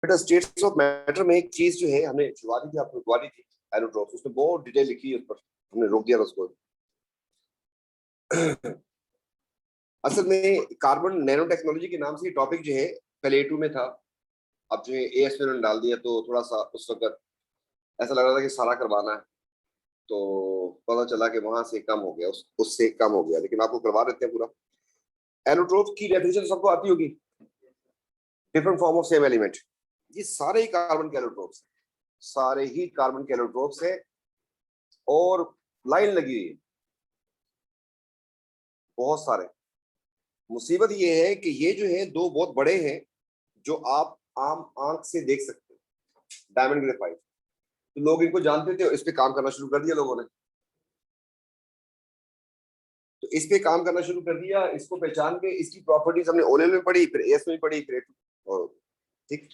बेटा states of matter में एक चीज जो है हमने शुरुआत की आपको रुकवा दी थी, एरोट्रोप्स, उसमें बहुत डिटेल लिखी है, उस पर हमने रोक दिया उसको। असल में कार्बन नैनो टेक्नोलॉजी के नाम से टॉपिक जो है पहले A2 में था, अब जो है AS में उन्होंने डाल दिया, तो थोड़ा सा उस वक्त ऐसा लग रहा था कि सारा करवाना है, तो पता चला कि वहां से कम हो गया, उससे कम हो गया, लेकिन आपको करवा देते हैं पूरा। एलोट्रोप की डेफिनेशन सबको आती होगी, different form of same element. ये सारे ही कार्बन के एलोट्रोप्स, सारे ही कार्बन के एलोट्रोप्स है, और लाइन लगी हुई है बहुत सारे। मुसीबत ये है कि ये जो है दो बहुत बड़े हैं जो आप आम आंख से देख सकते हैं, डायमंड ग्रेफाइट। तो लोग इनको जानते थे, इस पे काम करना शुरू कर दिया लोगों ने, तो इस पे काम करना शुरू कर दिया, इसको पहचान के इसकी प्रॉपर्टीज हमने ओ लेवल में पढ़ी, फिर एस में पढ़ी, फिर ठीक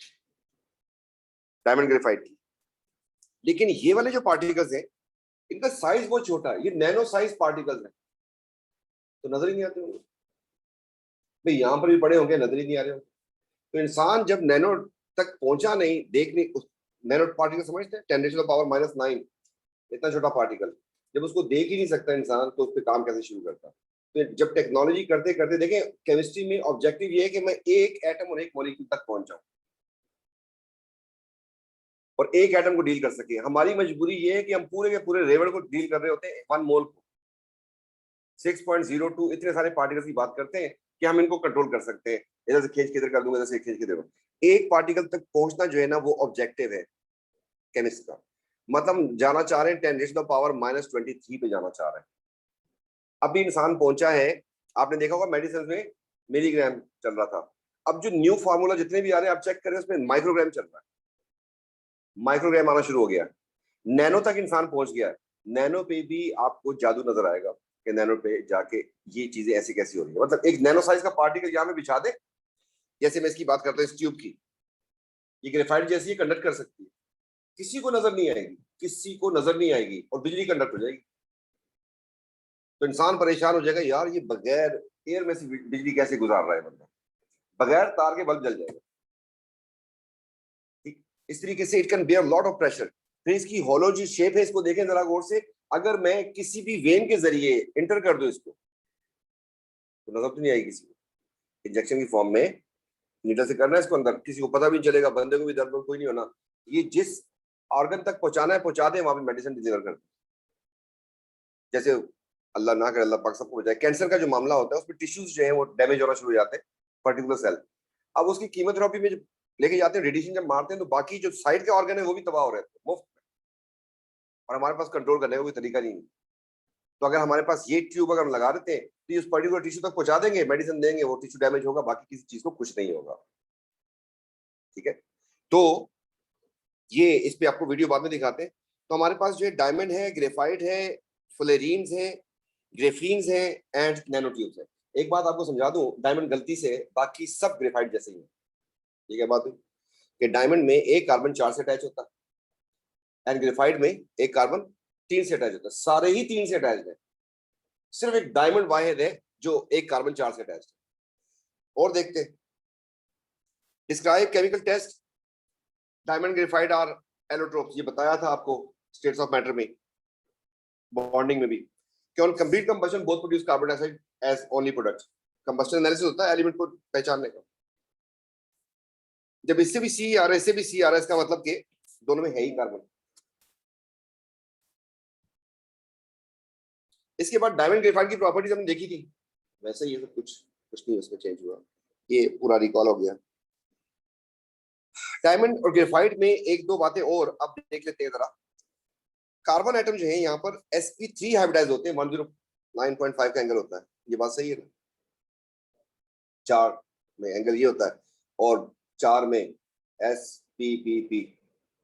डायमंड ग्रेफाइट की। लेकिन ये वाले जो पार्टिकल्स हैं इनका साइज बहुत छोटा है, ये नैनो साइज पार्टिकल्स हैं, तो नजर ही नहीं आते होंगे भाई, यहां पर भी पड़े होंगे, नजर ही नहीं आ रहे होंगे। तो इंसान जब नैनो तक पहुंचा नहीं, देखने उस नैनो पार्टिकल समझते हैं 10⁻⁹ इतना छोटा पार्टिकल, जब उसको देख ही नहीं सकता इंसान, तो उस पर काम कैसे शुरू करता। तो जब टेक्नोलॉजी करते करते देखें, केमिस्ट्री में ऑब्जेक्टिव ये है कि मैं एक एटम और एक मॉलिक्यूल तक पहुंच जाऊं और एक एटम को डील कर सके। हमारी मजबूरी ये है कि हम पूरे के पूरे रेवड़ को डील कर रहे होते हैं, 1 मोल को 6.02, इतने सारे पार्टिकल्स की बात करते हैं कि हम इनको कंट्रोल कर सकते हैं, इधर से खींच के इधर कर दूंगा, इधर से खींच के इधर। एक पार्टिकल तक पहुंचना जो है ना, वो ऑब्जेक्टिव है केमिस्ट का। मतलब जाना चाह रहे हैं 10⁻⁻23 पे जाना चाह रहे हैं। अभी इंसान पहुंचा है, आपने देखा होगा मेडिसिन में मिलीग्राम चल रहा था, अब जो न्यू फार्मूला जितने भी आ रहे हैं आप चेक करें, उसमें माइक्रोग्राम चल रहा है, माइक्रोग्राम आना शुरू हो गया, नैनो तक इंसान पहुंच गया है। नैनो पे भी आपको जादू नजर आएगा कि नैनो पे जाके ये चीजें ऐसी कैसी हो रही है। मतलब एक नैनो साइज का पार्टिकल यहाँ में बिछा दे, जैसे मैं इसकी बात करता हूँ इस ट्यूब की, ये ग्रेफाइट जैसी कंडक्ट कर सकती है, किसी को नजर नहीं आएगी, किसी को नजर नहीं आएगी, और बिजली कंडक्ट हो जाएगी। तो इंसान परेशान हो जाएगा, यार ये बगैर एयर में से बिजली कैसे गुजार रहा है बंदा, बगैर तार के बल्ब जल जाएगा। ठीक, इस तरीके से it can bear lot of pressure. फिर इसकी हॉलो जो शेप है, इसको देखें जरा गौर से, अगर मैं किसी भी वेन के जरिए इंटर कर दूं इसको, तो नजर तो नहीं आएगी किसी को। इंजेक्शन की फॉर्म में नीडल से करना है इसको अंदर, किसी को पता भी नहीं चलेगा, बंदे को भी दर्द कोई नहीं होना। ये जिस ऑर्गन तक पहुंचाना है पहुंचा दे, वहां पे मेडिसिन डिलीवर कर दे। जैसे अल्लाह ना करे, अल्लाह पाक सबको बचाए, कैंसर का जो मामला होता है उसमें टिश्यूज जो है वो डैमेज होना शुरू हो जाते हैं, पर्टिकुलर सेल। अब उसकी कीमोथेरेपी में जब लेके जाते हैं, रेडिएशन जब मारते हैं, तो बाकी जो साइड के ऑर्गन है वो भी तबाह हो रहे हैं मुफ्त में, और हमारे पास कंट्रोल करने का कोई तरीका नहीं है। तो अगर हमारे पास ये ट्यूब अगर हम लगा देते हैं, तो ये उस पर्टिकुलर टिश्यू तक पहुंचा देंगे, मेडिसिन देंगे, वो टिश्यू डैमेज होगा, बाकी किसी चीज को कुछ नहीं होगा। ठीक है, तो ये इस पे आपको वीडियो बाद में दिखाते हैं। तो हमारे पास जो है डायमंड है, ग्रेफाइट है, फ्लोरीन्स है, ग्रेफीन्स है, एंड नैनो ट्यूब्स है। एक बात आपको समझा दूं, डायमंड गलती से बाकी सब ग्रेफाइट जैसे ही है। ठीक है, बात है कि डायमंड में एक कार्बन 4 से अटैच होता है, एंड ग्रेफाइट में एक कार्बन 3 से अटैच होता है, सारे ही 3 से अटैच है। सिर्फ एक डायमंड वाहिद है जो एक कार्बन 4 से अटैच है। और देखते हैं, describe chemical test diamond graphite are allotropes, ये बताया था आपको स्टेट्स ऑफ मैटर में, बॉन्डिंग में भी, कि on complete combustion both produce carbon dioxide as only product. Combustion analysis होता है एलिमेंट को पहचानने का। जब इससे भी सी आ रहा है, इससे भी सी आ रहा है, इसका मतलब कि दोनों में है ही कार्बन। इसके बाद डायमंड ग्रेफाइट की प्रॉपर्टीज हमने देखी थी, वैसे ये सब कुछ नहीं उसमें चेंज हुआ, ये पूरा रिकॉल हो गया। डायमंड और ग्रेफाइट में एक दो बातें और अब देख लेते हैं जरा। कार्बन एटम जो है यहाँ पर sp3 हाइब्रिडाइज होते हैं, 109.5 का एंगल होता है, ये बात सही है ना? 4 में एंगल ये होता है, और 4 में spp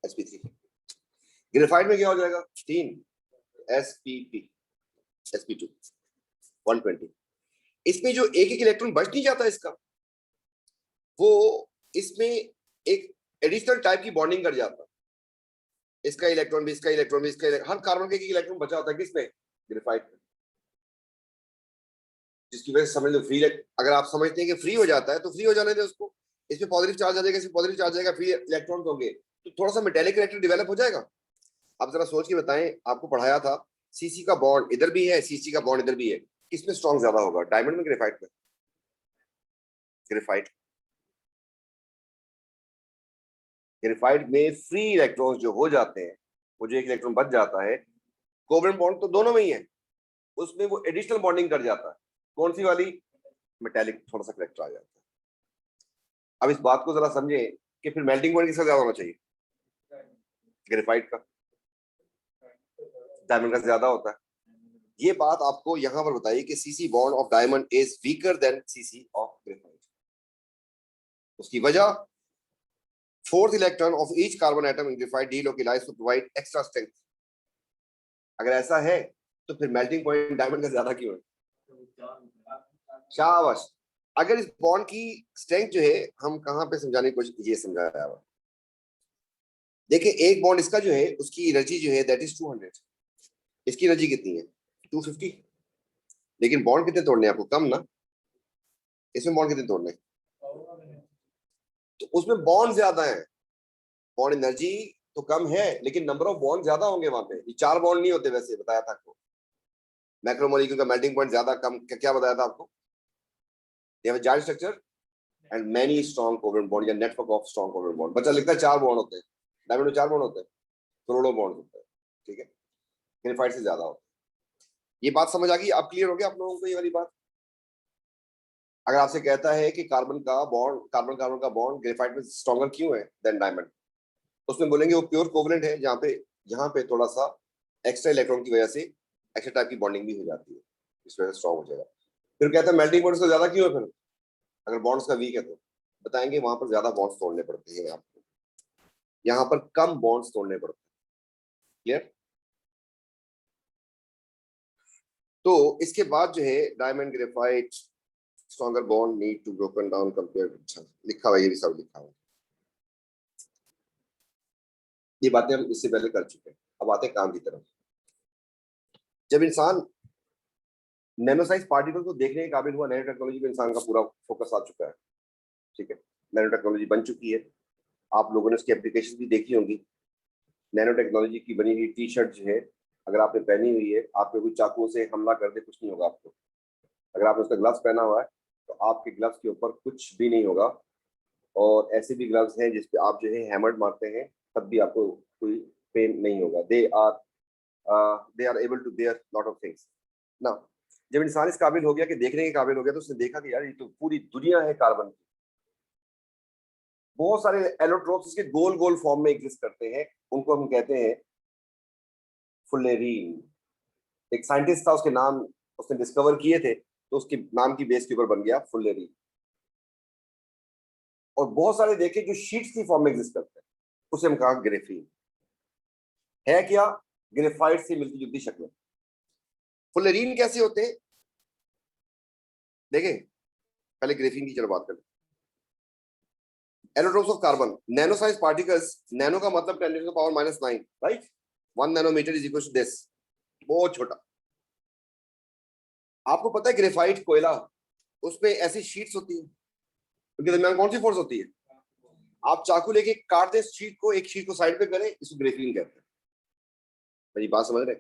sp3। ग्रेफाइट में क्या हो जाएगा? 3 spp sp2 120। इसमें जो एक एक इलेक्ट्रॉन बच नहीं जाता इसका, वो इसमें एक एडिशनल टाइप की बॉन्डिंग कर जाता है। इसका इलेक्ट्रॉन भी, इसका इलेक्ट्रॉन भी, इसका हर कार्बन के एक इलेक्ट्रॉन बचा होता है किसमें? ग्रेफाइट में। जिसकी वजह से समझ लो फ्री, अगर आप समझते हैं कि फ्री हो जाता है तो फ्री हो जाने दे उसको, इसमें पॉजिटिव चार्ज आ जाएगा, इसमें पॉजिटिव चार्ज आएगा, फिर इलेक्ट्रॉन्स होंगे, तो थोड़ा सा मेटेलिक कैरेक्टर डेवलप हो जाएगा। आप जरा सोच के बताएं, आपको पढ़ाया था सीसी का बॉन्ड इधर भी है, सीसी का बॉन्ड इधर भी है, किसमें स्ट्रॉन्ग ज्यादा होगा, डायमंड में ग्रेफाइट में? ग्रेफाइट। ग्रेफाइट में फ्री इलेक्ट्रॉन्स जो हो जाते हैं, वो जो एक इलेक्ट्रॉन बच जाता है, कोवलेंट बॉन्ड तो दोनों में ही है, उसमें वो एडिशनल बॉन्डिंग कर जाता है। कौन सी वाली? मेटालिक, थोड़ा सा करेक्टर आ जाता है। अब इस बात को जरा समझे कि फिर मेल्टिंग पॉइंट किसका ज्यादा होना चाहिए? ग्रेफाइट का। डायमंड का ज्यादा होता है। ये बात आपको यहां पर बताइए कि CC bond of diamond is weaker than CC of graphite. उसकी वजह, fourth electron of each carbon atom in graphite delocalise to provide extra strength. अगर ऐसा है तो फिर मेल्टिंग पॉइंट डायमंड का ज्यादा क्यों है? शाबाश। अगर इस बॉन्ड की स्ट्रेंथ जो है, हम कहां पे समझाने की कोशिश कीजिए, समझाया हुआ। देखिए एक बॉन्ड इसका जो है, उसकी एनर्जी जो है दैट इज 200, इसकी एनर्जी कितनी है? 250। लेकिन बॉन्ड कितने तोड़ने हैं आपको? कम ना। इसमें बॉन्ड कितने तोड़ने? तो उसमें बॉन्ड ज्यादा है, बॉन्ड एनर्जी तो कम है, लेकिन नंबर ऑफ बॉन्ड ज्यादा होंगे वहां पे। ये 4 बॉन्ड नहीं होते वैसे, बताया था आपको। मैक्रोमोलिक्यूल का मेल्टिंग पॉइंट ज्यादा कम, क्या बताया था आपको? They have a giant structure and many strong covalent bond या network of strong covalent bond. बच्चा लिखता है 4 बॉन्ड होते हैं, डायमंड में 4 बॉन्ड होते हैं, करोड़ों बॉन्ड होते हैं, ठीक है, ग्रेफाइट से ज्यादा होते हैं। ये बात समझ आ गई? आप क्लियर हो गया आप लोगों को ये वाली बात? अगर आपसे कहता है कि कार्बन का बॉन्ड, कार्बन कार्बन का बॉन्ड ग्रेफाइट में स्ट्रॉन्गर क्यों है देन डायमंड, उसमें बोलेंगे वो प्योर कोवलेंट है, जहाँ पे यहाँ पे थोड़ा सा एक्स्ट्रा इलेक्ट्रॉन की वजह से एक्स्ट्रा टाइप की बॉन्डिंग भी हो जाती है, इस वजह से स्ट्रॉन्ग हो जाएगा। फिर कहता है मेल्टिंग पॉइंट ज्यादा क्यों है? फिर अगर बॉन्ड्स का वीक है तो बताएंगे वहां पर ज्यादा बॉन्ड्स तोड़ने पड़ते हैं आपको, यहाँ पर कम बॉन्ड्स तोड़ने पड़ते हैं। क्लियर? तो इसके बाद जो है diamond graphite stronger bond need to broken down compare, अच्छा लिखा हुआ, ये भी सब लिखा हुआ, ये बातें हम इससे पहले कर चुके हैं। अब आते हैं काम की तरफ। जब इंसान नैनो साइज पार्टिकल को देखने के काबिल हुआ, नैनो टेक्नोलॉजी पे इंसान का पूरा फोकस आ चुका है, ठीक है, नैनो टेक्नोलॉजी बन चुकी है, आप लोगों ने उसकी एप्लीकेशन भी देखी होंगी। नैनो टेक्नोलॉजी की बनी हुई टी शर्ट जो है, अगर आपने पहनी हुई है, आप पे कोई चाकू से हमला कर दे कुछ नहीं होगा आपको। अगर आपने उसका ग्लव्स पहना हुआ है तो आपके ग्लव्स के ऊपर कुछ भी नहीं होगा। और ऐसे भी ग्लव्स हैं जिसपे आप जो है हैमर्ड मारते हैं तब भी आपको कोई पेन नहीं होगा। They are able to bear lot of things ना। जब इंसान इस काबिल हो गया कि देखने के काबिल हो गया, तो उसने देखा कि यार ये तो पूरी दुनिया है कार्बन की। बहुत सारे एलोट्रोप्स इसके गोल गोल फॉर्म में एग्जिस्ट करते हैं, उनको हम कहते हैं फुलेरीन। एक साइंटिस्ट था, उसके नाम उसने डिस्कवर किए थे, तो उसके नाम की बेस के ऊपर बन गया फुलेरीन। और बहुत सारे देखे जो शीट्स की फॉर्म में एग्जिस्ट करते हैं, उसे हम कहा ग्रेफीन। है क्या? ग्रेफाइट से मिलती जुलती शक्ल। फुलेरीन कैसे होते हैं देखें, पहले ग्रेफीन की चलो बात करें। Allotropes of carbon, nano size particles, nano का मतलब 10⁻⁹, right? 1 nanometer is equal to this, बहुत छोटा। आपको पता है ग्रेफाइट कोयला, उसमें ऐसी शीट्स होती है, उनके दरमियान कौन सी फोर्स होती है? आप चाकू लेके काट दे शीट को, एक शीट को साइड पे करें, इसको ग्रेफीन कहते हैं। मेरी बात समझ रहे?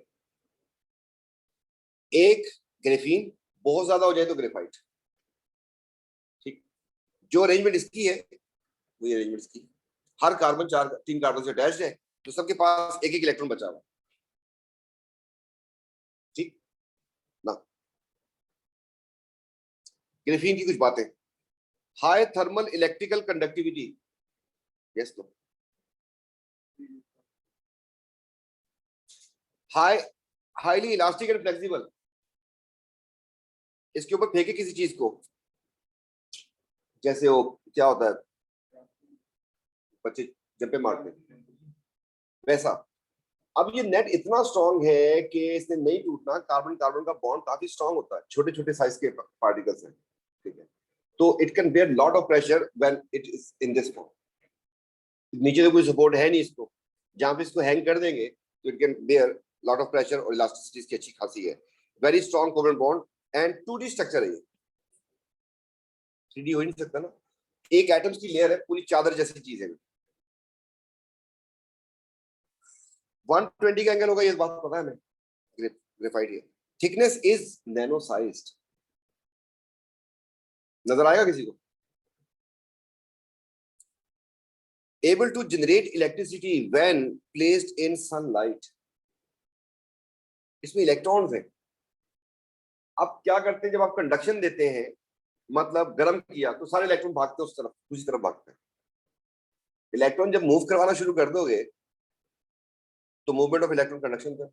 एक ग्रेफीन बहुत ज्यादा हो जाए तो ग्रेफाइट, ठीक। जो अरेंजमेंट इसकी है वही अरेंजमेंट इसकी। हर कार्बन 3 कार्बन से अटैच्ड है, तो सबके पास एक एक इलेक्ट्रॉन बचा हुआ, ठीक ना। ग्रेफीन की कुछ बातें, high thermal electrical conductivity, yes, तो हाईली इलास्टिक एंड फ्लेक्सिबल। इसके ऊपर फेंके किसी चीज को, जैसे वो क्या होता है, बच्चे जंपे मारते हैं, वैसा। अब ये नेट इतना स्ट्रांग है कि इसने नहीं टूटना। कार्बन कार्बन का बॉन्ड काफी स्ट्रांग होता है, छोटे छोटे साइज के पार्टिकल्स हैं, ठीक है। तो it can bear lot of pressure when it is in this form. नीचे तो कोई सपोर्ट है नहीं इसको, जहां पे इसको हैंग कर देंगे तो it can bear lot of pressure, और इलास्टिसिटी इसकी अच्छी खासी है। Very strong covalent bond and 2D structure है ये, 3D हो ही नहीं सकता ना। एक एटम्स की लेयर है, पूरी चादर जैसी चीज है। 120 का एंगल होगा, ये बात पता है हमें, ग्रेफाइट है। थिकनेस इज नैनो साइज्ड, नजर आएगा किसी को? Able to generate electricity when placed in sunlight. इसमें इलेक्ट्रॉन्स हैं। अब क्या करते हैं, जब आप कंडक्शन देते हैं, मतलब गर्म किया, तो सारे इलेक्ट्रॉन भागते हैं उस तरफ, दूसरी तरफ भागते हैं। इलेक्ट्रॉन जब मूव करवाना शुरू कर दोगे तो मूवमेंट ऑफ इलेक्ट्रॉन कंडक्शन का,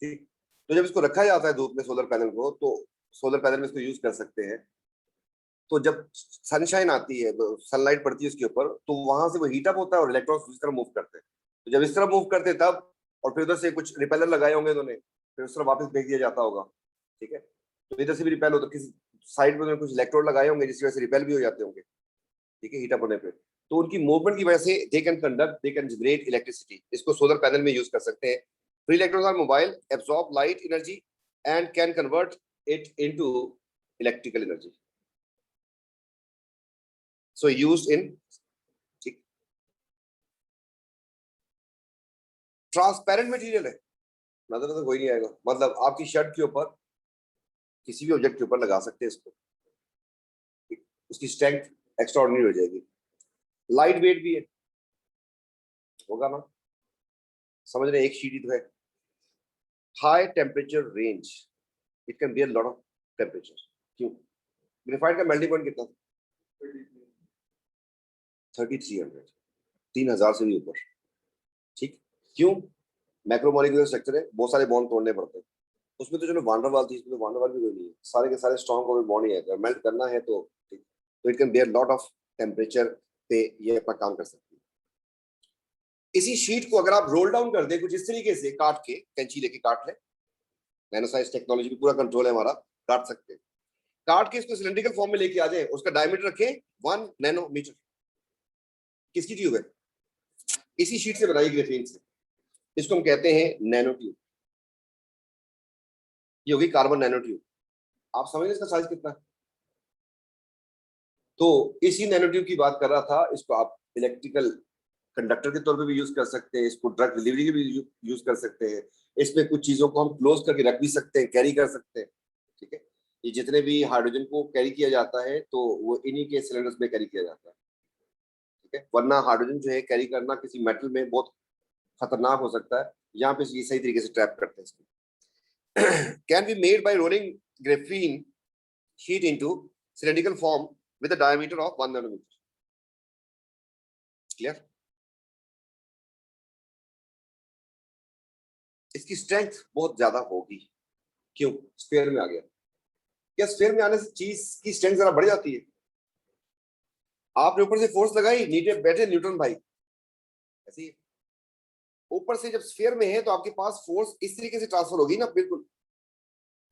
ठीक। तो जब इसको रखा जाता है धूप में, सोलर पैनल को, तो सोलर पैनल में इसको यूज कर सकते हैं। तो जब सनशाइन आती है, सनलाइट पड़ती है उसके ऊपर, तो वहां से वो हीट अप होता है और इलेक्ट्रॉन दूसरी तरफ मूव करते हैं। तो जब इस तरफ मूव करते हैं तब, और फिर उधर से कुछ रिपेलर लगाए होंगे उन्होंने, फिर उस तरफ वापस भेज दिया जाता होगा, ठीक है। तो इधर से भी रिपेल होता है, किसी साइड में उन्होंने कुछ इलेक्ट्रोड लगाए होंगे जिसकी वजह से रिपेल भी हो जाते होंगे, ठीक है, हीट अप होने पे। तो उनकी मूवमेंट की वजह से they can conduct, they can generate electricity. इसको सोलर पैनल में यूज कर सकते हैं। Free electrons are mobile, absorb light energy and can convert it into electrical energy. So used in, ठीक, ट्रांसपेरेंट मटेरियल है, नजर तो कोई नहीं आएगा। मतलब आपकी शर्ट के ऊपर, किसी भी ऑब्जेक्ट के ऊपर लगा सकते हैं इसको, ठीक? उसकी स्ट्रेंथ एक्स्ट्रा ऑर्डिनरी हो जाएगी। लाइट वेट भी है, होगा ना, समझ रहे हैं, एक शीट ही तो है। High temperature range, it can bear lot of temperature. क्यों? ग्रेफाइट का मेल्टिंग पॉइंट कितना? 3300, 3000 से भी ऊपर, ठीक। क्यों? मैक्रोमोलिकुलर स्ट्रक्चर है, बहुत सारे बॉन्ड तोड़ने पड़ते हैं। उसमें तो चलो वांडरवाल थी, इसमें तो वांडरवाल भी कोई नहीं है, सारे के सारे स्ट्रॉन्ग कोवलेंट बॉन्ड ही है। मेल्ट करना है तो, ठीक, तो it can bear lot of temperature पे ये अपना काम कर सकती है। इसी शीट को अगर आप रोल डाउन कर दे कुछ इस तरीके से, काट के, कैंची लेके काट ले, नैनोसाइज टेक्नोलॉजी पे पूरा कंट्रोल है हमारा, काट सकते हैं। काट के इसको सिलेंड्रिकल फॉर्म में लेके आ जाए, उसका डायमीटर रखें 1 नैनोमीटर। किसकी ट्यूब है? इसी शीट से बनाई ग्रेफीन से। इसको हम कहते हैं नैनो ट्यूब। ये होगी कार्बन नैनो ट्यूब। आप समझ इसका साइज कितना है? तो इसी नैनो ट्यूब की बात कर रहा था। इसको आप इलेक्ट्रिकल कंडक्टर के तौर पे भी यूज कर सकते हैं, इसको ड्रग डिलीवरी के भी यूज कर सकते हैं। इसमें कुछ चीजों को हम क्लोज करके रख भी सकते हैं, कैरी कर सकते हैं, ठीक है। ये जितने भी हाइड्रोजन को कैरी किया जाता है तो वो इन्हीं के सिलेंडर्स में कैरी किया जाता है, ठीक है। वरना हाइड्रोजन जो है कैरी करना किसी मेटल में बहुत खतरनाक हो सकता है। यहाँ पे ये सही तरीके से ट्रैप करते हैं इसको। Can be made by rolling graphene sheet into cylindrical form with a diameter of 1 nanometer. Clear? इसकी स्ट्रेंथ बहुत ज्यादा होगी। क्यों? स्फीयर में आ गया। क्या स्फीयर में आने से चीज की स्ट्रेंथ जरा बढ़ जाती है? आपने ऊपर से फोर्स लगाई, नीचे बैठे न्यूटन भाई, ऐसे ही ऊपर से जब स्फीयर में है तो आपके पास फोर्स इस तरीके से ट्रांसफर होगी ना, बिल्कुल,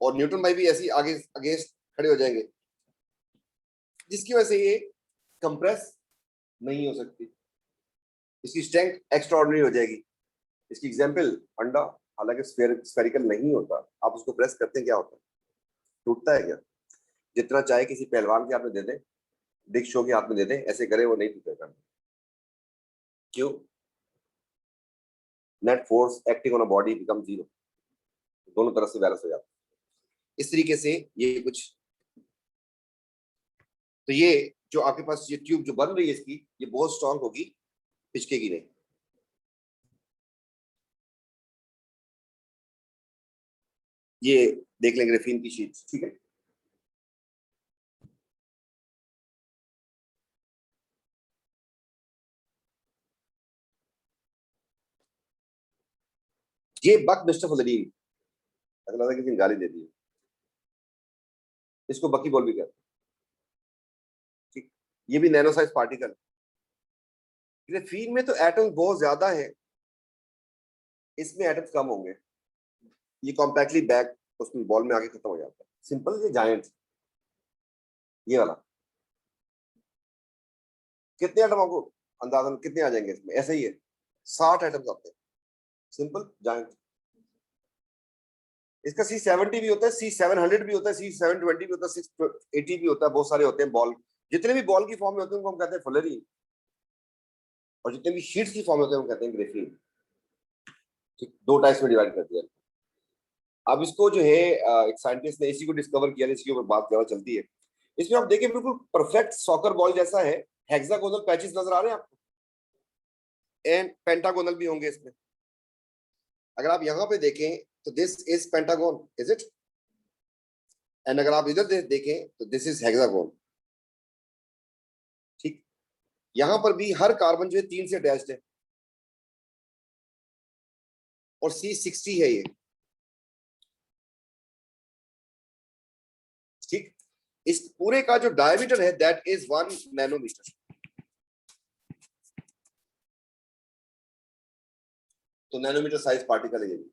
और न्यूटन भाई भी ऐसे ही आगे अगेंस्ट खड़े हो जाएंगे, जिसकी वजह से ये कंप्रेस नहीं हो सकती, इसकी स्ट्रेंथ एक्स्ट्रा ऑर्डिनरी हो जाएगी। इसकी एग्जांपल अंडा, हालांकि स्फेरिकल नहीं होता, आप उसको प्रेस करते हैं क्या होता है? टूटता है क्या? जितना चाहे किसी पहलवान के हाथ में दे दें, बिग शो के हाथ में दे दें, ऐसे करे वो नहीं टूटेगा। क्यों? Net force acting on a body become zero, दोनों तरफ से बैलेंस हो जाता है। इस तरीके से ये कुछ, तो ये जो आपके पास ये ट्यूब जो बन रही है इसकी, ये बहुत स्ट्रांग होगी, पिचकेगी नहीं। ये देख लेंगे ग्रेफीन की शीट, ठीक है। ये बक मिस्टर फजलीन, अगला था किसी ने गाली दे दी, इसको बकी बॉल भी कहते हैं, ठीक। ये भी नैनो साइज पार्टिकल। ग्रेफीन में तो एटम बहुत ज्यादा है, इसमें एटम्स कम होंगे। ये कॉम्पैक्टली बैक उसमें बॉल में आके खत्म हो जाता है, सिंपल। ये जायंट, ये वाला, कितने एटम आपको अंदाजन कितने आ जाएंगे इसमें? ऐसे ही है, 60 एटम्स आते हैं, सिंपल जायंट। इसका C70 भी होता है, C700 भी होता है, C720 भी होता है, 680 भी होता है, बहुत सारे होते हैं बॉल जितने भी बॉल की फॉर्म में होते हैं उनको हम कहते हैं फुलरीन, और जितने भी शीट्स की फॉर्म में होते हैं हम कहते हैं ग्रेफीन। ठीक, दो टाइप्स में डिवाइड कर दिया। अब इसको जो है एक साइंटिस्ट ने इसी को डिस्कवर किया, इसके ऊपर बात ज्यादा चलती है। इसमें आप देखिए बिल्कुल परफेक्ट सॉकर बॉल जैसा है, हेक्सागोनल पैचेस नजर आ रहे हैं आपको, एंड पेंटागोनल भी होंगे इसमें। अगर आप यहाँ पे देखें तो this is pentagon, is it? And अगर आप इधर देखें तो दिस इज हेक्सागोन। ठीक, यहां पर भी हर कार्बन जो है 3 से अटैच्ड है, और C60 है ये। ठीक, इस पूरे का जो डायमीटर है दैट इज 1 नैनोमीटर। तो नैनोमीटर साइज पार्टिकल है ये।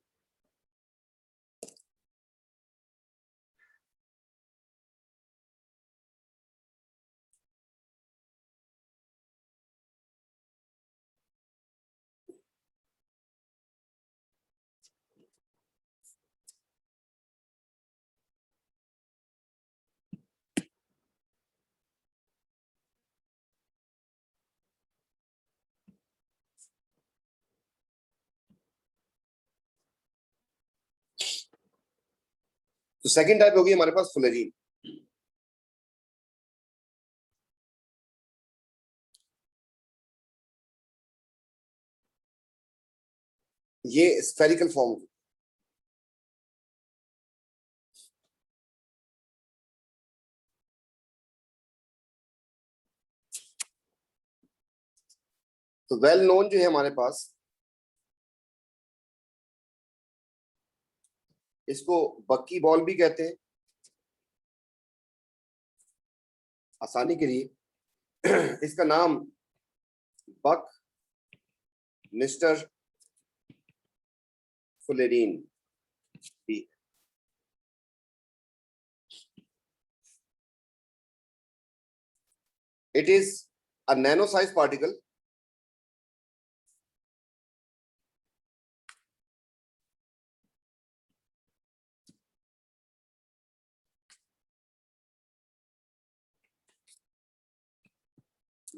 तो सेकंड टाइप होगी हमारे पास फुलरीन। ये स्फेरिकल फॉर्म। तो वेल नोन जो है हमारे पास, इसको बक्की बॉल भी कहते हैं आसानी के लिए। इसका नाम बक मिस्टर फुलेरीन भी। It is a nano size particle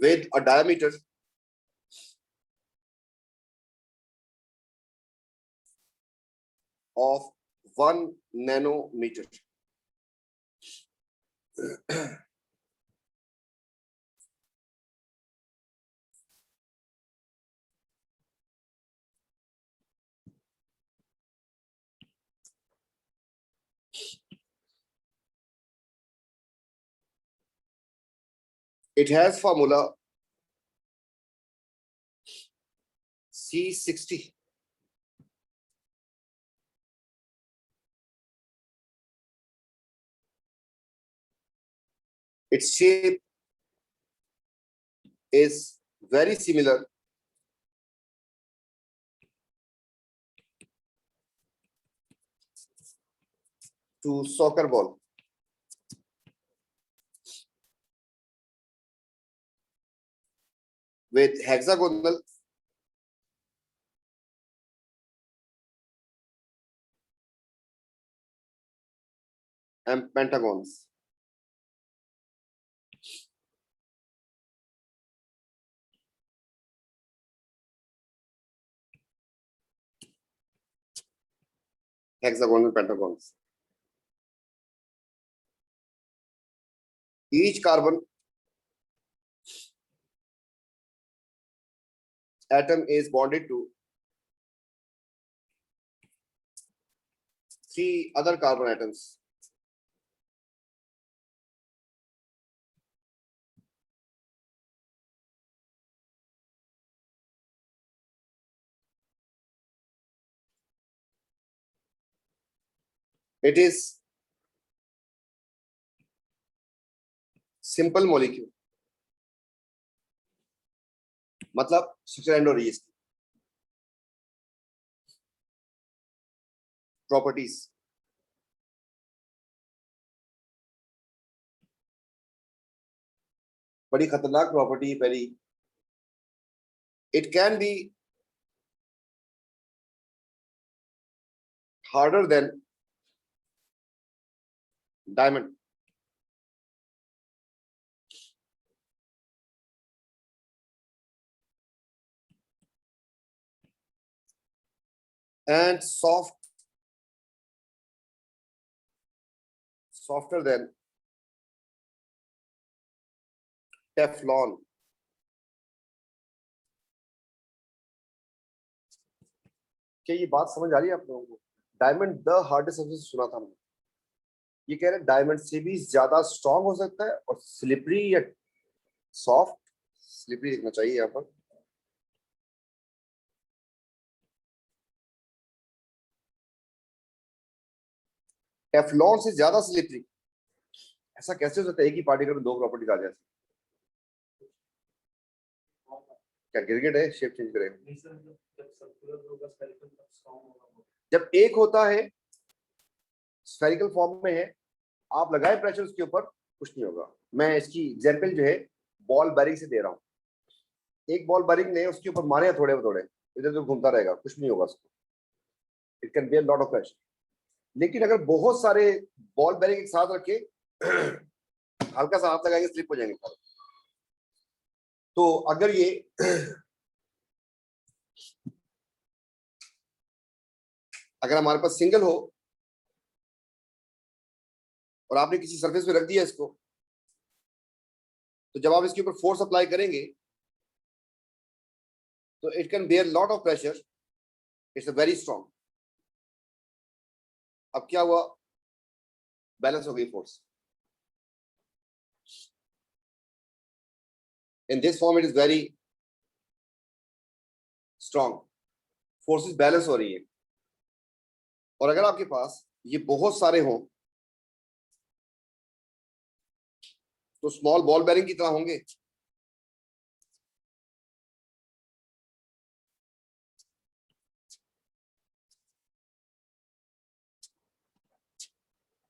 with a diameter of 1 nanometer. It has formula C60. Its shape is very similar to soccer ball with hexagonal and pentagons. Hexagonal pentagons. Each carbon atom is bonded to 3 other carbon atoms. It is simple molecule. मतलब structure and और इसकी properties. बड़ी खतरनाक property पहली, it can be harder than diamond. and softer than Teflon. क्या ये बात समझ आ रही है आप लोगों को? डायमंड द हार्डेस्ट सबसे सुना था हमने, ये कह रहे डायमंड से भी ज्यादा स्ट्रांग हो सकता है और स्लिपरी या सॉफ्ट, स्लिपरी लिखना चाहिए यहाँ पर, टेफ्लॉन से ज्यादा स्लिपरी। ऐसा कैसे हो सकता है? एक ही पार्टिकल में दो प्रॉपर्टीज आ जाए। क्या गिरगिट है शेप चेंज करेगा? जब एक होता है स्फेरिकल फॉर्म में है, आप लगाए प्रेशर उसके ऊपर, कुछ नहीं होगा। मैं इसकी एग्जांपल जो है बॉल बेरिंग से दे रहा हूँ। एक बॉल बेरिंग ने उसके ऊपर मारे थोड़े थोड़े, इधर उधर घूमता रहेगा, कुछ नहीं होगा उसको। It can bear lot of pressure. लेकिन अगर बहुत सारे बॉल बेरिंग एक साथ रखे, हल्का सा हाथ लगाएंगे स्लिप हो जाएंगे। तो अगर ये अगर हमारे पास सिंगल हो और आपने किसी सरफेस पे रख दिया इसको, तो जब आप इसके ऊपर फोर्स अप्लाई करेंगे तो it can bear lot of pressure, it's a very strong. अब क्या हुआ? बैलेंस हो गई force. In this form it is very strong, forces balance हो रही है। और अगर आपके पास ये बहुत सारे हों तो स्मॉल बॉल बेरिंग की तरह होंगे।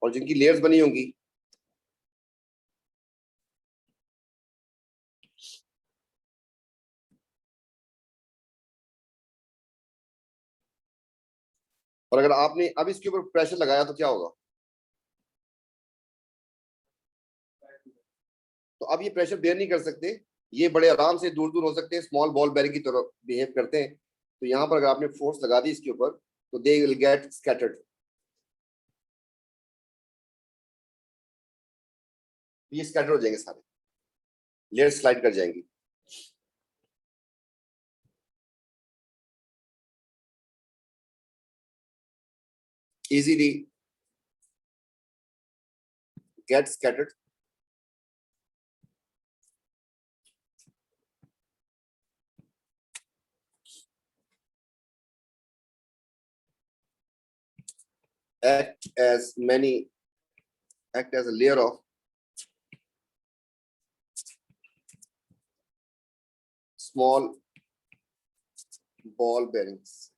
और जिनकी लेयर्स बनी होंगी, और अगर आपने अब इसके ऊपर प्रेशर लगाया तो क्या होगा? तो अब ये प्रेशर बेयर नहीं कर सकते, ये बड़े आराम से दूर दूर हो सकते हैं, स्मॉल बॉल बेरिंग की तरह बिहेव करते हैं। तो यहाँ पर अगर आपने फोर्स लगा दी इसके ऊपर तो दे विल गेट स्कैटर्ड, ये स्कैटर हो जाएंगे सारे, लेयर स्लाइड कर जाएंगी। Easily get scattered. act as many act as a layer of small ball bearings.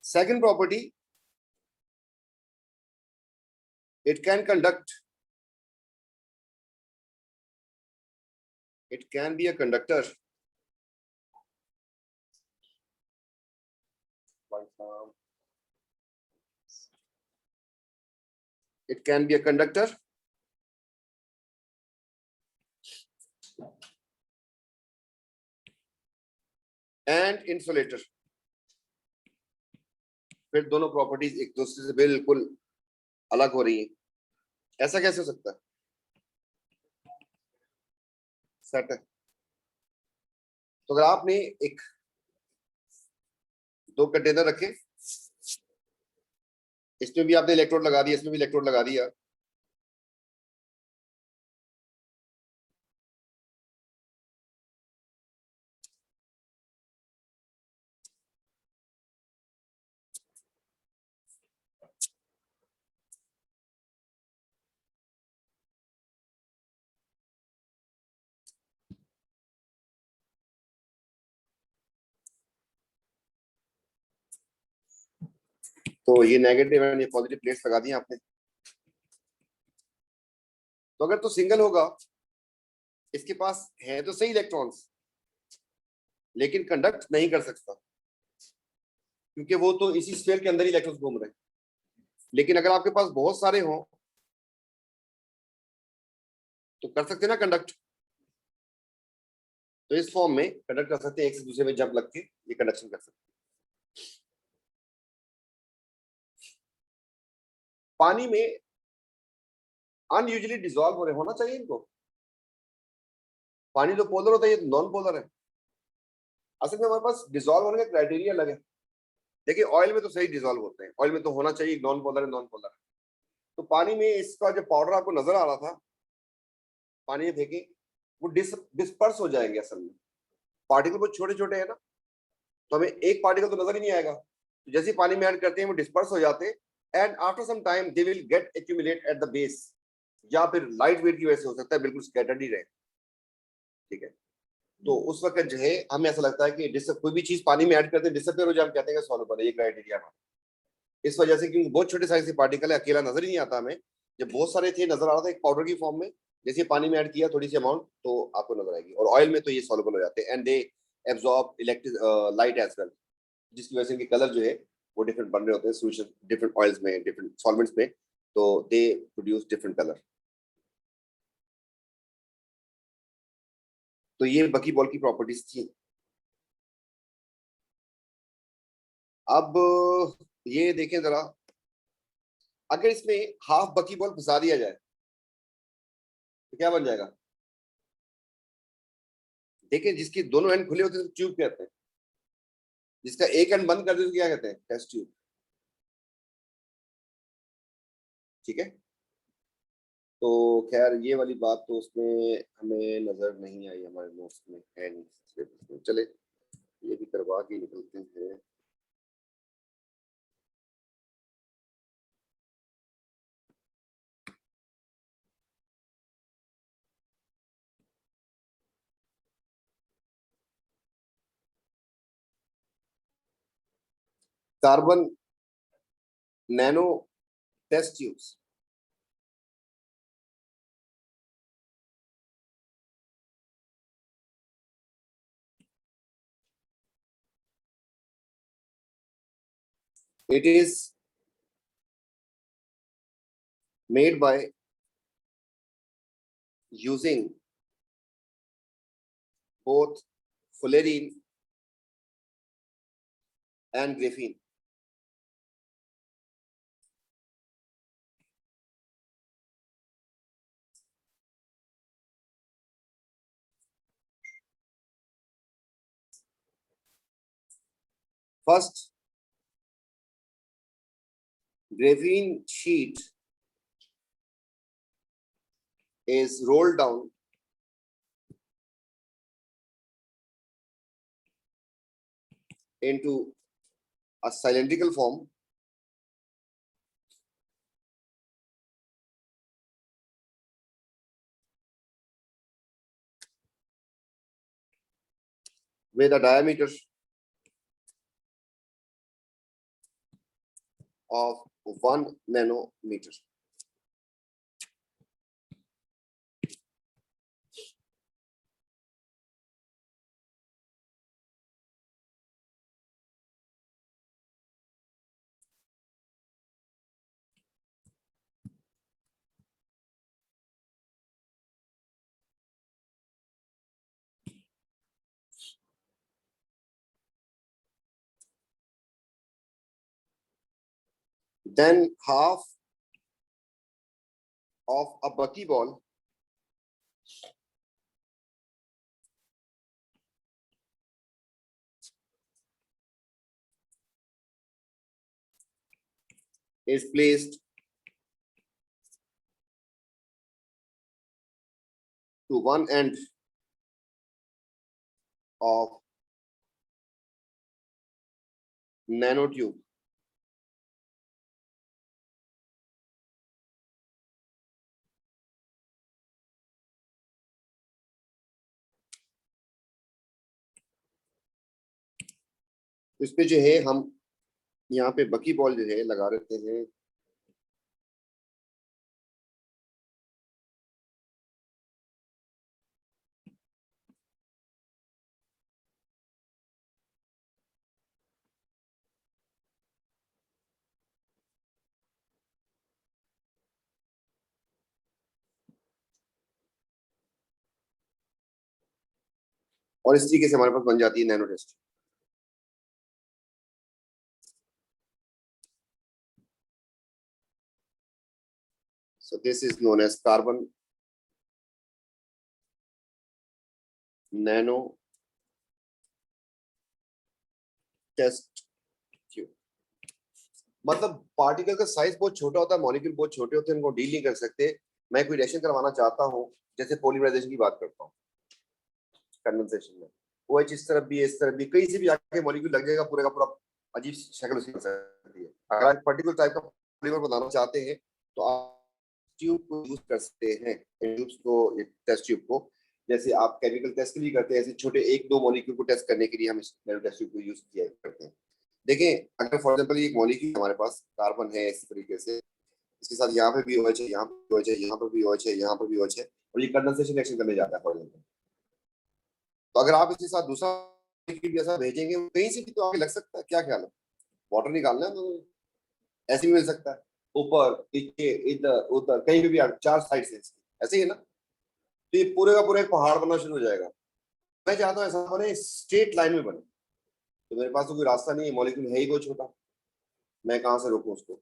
Second property, it can conduct, it can be a conductor. It can be a conductor and insulator. फिर दोनों properties एक दूसरे से बिल्कुल अलग हो रही है। ऐसा कैसे हो सकता है? सेट है। तो अगर आपने एक दो कंटेनर रखे, इसमें भी आपने इलेक्ट्रोड लगा दिया, इसमें भी इलेक्ट्रोड लगा दिया, तो ये नेगेटिव एंड ये पॉजिटिव प्लेट्स लगा दी आपने। तो अगर तो सिंगल होगा, इसके पास है तो सही इलेक्ट्रॉन्स, लेकिन कंडक्ट नहीं कर सकता क्योंकि वो तो इसी स्फीयर के अंदर ही इलेक्ट्रॉन्स घूम रहे हैं। लेकिन अगर आपके पास बहुत सारे हों तो कर सकते ना कंडक्ट। तो इस फॉर्म में कंडक्ट कर सकते हैं, एक से दूसरे में जंप लग के ये कंडक्शन कर सकते हैं। पानी में अनयूजुअली डिसॉल्व हो रहे होना चाहिए इनको। पानी तो पोलर होता है, ये नॉन पोलर है। असल में हमारे पास डिसॉल्व होने का क्राइटेरिया अलग है। देखिए ऑयल में तो सही डिसॉल्व होते हैं, ऑयल में तो होना चाहिए नॉन पोलर है, नॉन पोलर है। तो पानी में इसका जो पाउडर आपको नजर आ रहा था, पानी में फेंके वो डिस्पर्स हो जाएंगे। असल में पार्टिकल बहुत छोटे छोटे हैं ना, तो हमें एक पार्टिकल तो नजर ही नहीं आएगा। तो जैसे ही पानी में ऐड करते हैं वो डिस्पर्स हो जाते हैं and after some time they will get accumulate at the base, या फिर लाइट वेट की वजह से हो सकता है बिल्कुल स्कैटर्ड ही रहे। ठीक है, तो उस वक्त जो है हमें ऐसा लगता है कि कोई भी चीज पानी में ऐड करते हैं डिसअपियर हो जाए, हम कहते हैं सॉल्युबल है, ये क्राइटेरिया हमारा। इस वजह से क्योंकि बहुत छोटे साइज के पार्टिकल है, अकेला नजर ही नहीं आता हमें। जब बहुत सारे थे नजर आ रहा था एक पाउडर की फॉर्म में, जैसे पानी में ऐड किया थोड़ी सी अमाउंट तो आपको नजर आएगी। और ऑयल में तो ये सॉल्युबल हो जाते हैं and they absorb electric light as well, जिसकी वजह से इनके कलर जो है वो डिफरेंट बन रहे होते हैं सोल्यूशन डिफरेंट ऑयल्स में, डिफरेंट सॉल्वेंट्स में, तो दे प्रोड्यूस डिफरेंट कलर। तो ये बकी बॉल की प्रॉपर्टीज थी। अब ये देखें जरा, अगर इसमें हाफ बकी बॉल फंसा दिया जाए तो क्या बन जाएगा? देखिए जिसके दोनों एंड खुले होते हैं तो ट्यूब कहते हैं, जिसका एक एंड बंद कर दे तो क्या कहते हैं? Test tube. ठीक है, तो खैर ये वाली बात तो उसमें हमें नजर नहीं आई, हमारे नोट्स में है नहीं सिलेबस में। चले ये भी करवा के निकलते हैं। Carbon nano test tubes. It is made by using both fullerene and graphene. First, graphene sheet is rolled down into a cylindrical form with a diameter of 1 nanometer. Then half of a buckyball is placed to one end of nanotube. इस पे जो है हम यहाँ पे बकी ball जो है लगा देते हैं। और इस तरीके से हमारे पास बन जाती है nano test. So this is known as carbon nano test tube. मतलब पार्टिकल का साइज बहुत छोटा होता है, मॉलिक्यूल बहुत छोटे होते हैं, उनको डील नहीं कर सकते। मैं कोई रिएक्शन करवाना चाहता हूँ, जैसे पॉलीमराइजेशन की बात करता हूँ, कंडेंसेशन में वो इस तरफ भी इस तरफ भी कहीं से भी आके मॉलिक्यूल लग जाएगा, पूरे का पूरा अजीब शक्ल उसकी बन सकती है। अगर आप पर्टिकुलर टाइप का पॉलीमर बनाना चाहते हैं तो आप ट्यूब को यूज कर सकते हैं, ट्यूब्स को, टेस्ट ट्यूब को। जैसे आप केमिकल टेस्ट भी करते हैं, ऐसे छोटे एक दो मॉलिक्यूल को टेस्ट करने के लिए हम इस टेस्ट ट्यूब को यूज किया करते हैं। देखें, अगर फॉर एग्जांपल एक मॉलिक्यूल हमारे पास कार्बन है इस तरीके से, इसके साथ यहाँ पे भी OH है, यहाँ पे OH है, यहाँ पर भी OH है, यहाँ पर भी OH है, और ये कंडेंसेशन रिएक्शन करने जाता है फॉर एग्जांपल। तो अगर आप इसके साथ दूसरा भी ऐसा भेजेंगे, कहीं से भी तो आगे लग सकता है। क्या ख्याल है? वाटर निकालना है तो ऐसे भी मिल सकता है, ऊपर नीचे इधर उधर कहीं भी चार साइड से ऐसे ही है ना। तो ये पूरे का पूरा एक पहाड़ बनना शुरू हो जाएगा। मैं चाहता हूँ ऐसा बने, स्ट्रेट लाइन में बने। तो मेरे पास तो कोई रास्ता नहीं है, मॉलिक्यूल है ही बहुत छोटा, मैं कहाँ से रोकूं उसको।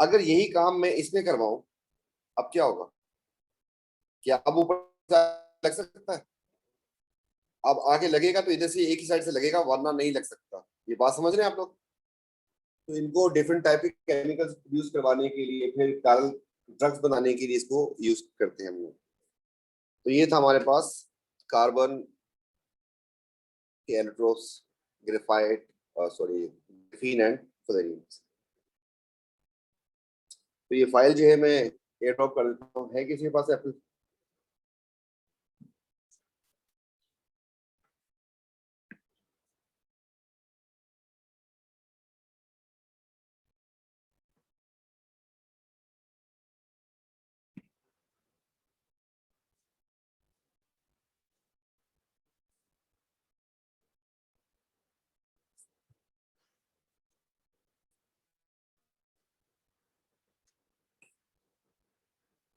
अगर यही काम मैं इसमें करवाऊं, अब क्या होगा? क्या अब ऊपर लग सकता है? अब आगे लगेगा तो इधर से एक ही साइड से लगेगा, वरना नहीं लग सकता। ये बात समझ रहे हैं आप लोग? तो इनको डिफरेंट टाइप के केमिकल्स यूज करवाने के लिए, फिर ड्रग्स बनाने के लिए इसको यूज करते हैं हम लोग। तो ये था हमारे पास कार्बन के allotropes, graphite, sorry graphene and fluorine. तो ये फाइल जो है मैं एयर ड्रॉप कर देता हूँ। है किसी के पास